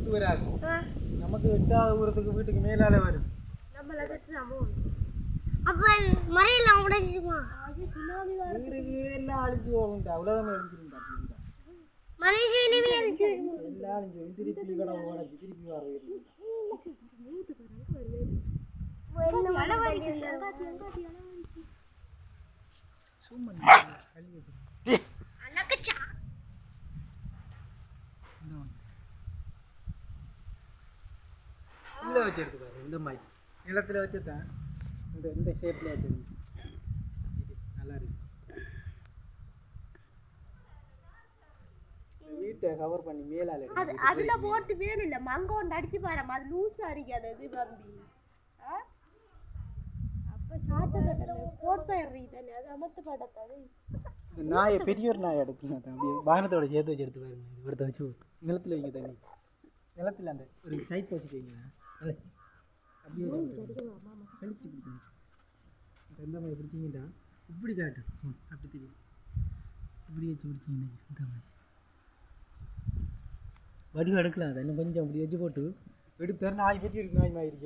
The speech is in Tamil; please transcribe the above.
கூட்டு வராது. நமக்கு 8வது ஊரத்துக்கு வீட்டுக்கு மேலால வரும். நம்ம லட்சத்து அமௌண்ட். அப்ப மறையெல்லாம் உடைஞ்சிருமா? அது சுனாமி வர. வீடு எல்லாம் அழிஞ்சு போகும்டா. உலகமே அழிஞ்சிரும்டா. மனுஷனே அழிஞ்சிரும். எல்லாம் அழிஞ்சு திருப்பி கடை உடைஞ்சு திருப்பி வர வேண்டியது. வச்சிருக்கு பாரு இந்த மாதிரி நிலத்தில் வச்சுதான் இந்த ஷேப்பில் வச்சிருக்கு. நல்லா இருக்கு. வீட்டை கவர் பண்ணி மேலால அதுல போட்டு வேணும் இல்ல மங்க ஒன்று அடிச்சு பாரு அது லூஸா அடிக்காது இது பம்பி. அப்ப சாத்த கட்டல போட்டோ எறியுதானே அது அமத்து படத்தாது. இந்த நாயை பெரிய ஒரு நாய் எடுக்கணும் அப்படியே வாகனத்தோட சேர்த்து வச்சு எடுத்து பாருங்க. இவர்த்த வச்சு நிலத்தில் வைங்க தண்ணி நிலத்தில் அந்த ஒரு சைட் வச்சு வைங்க. அப்படியே கழிச்சு பிடிக்கணும். எந்த மாதிரி பிடிச்சிங்கடா இப்படி காட்டு அப்படி தெரியும். இப்படி வச்சு பிடிச்சிங்கன்னா இந்த மாதிரி வடிவம் எடுக்கலாம். அதை இன்னும் கொஞ்சம் அப்படி வச்சு போட்டு எடுத்தாரு நாய் பெரிய இருக்கு. நாய் மாதிரி இருக்குது.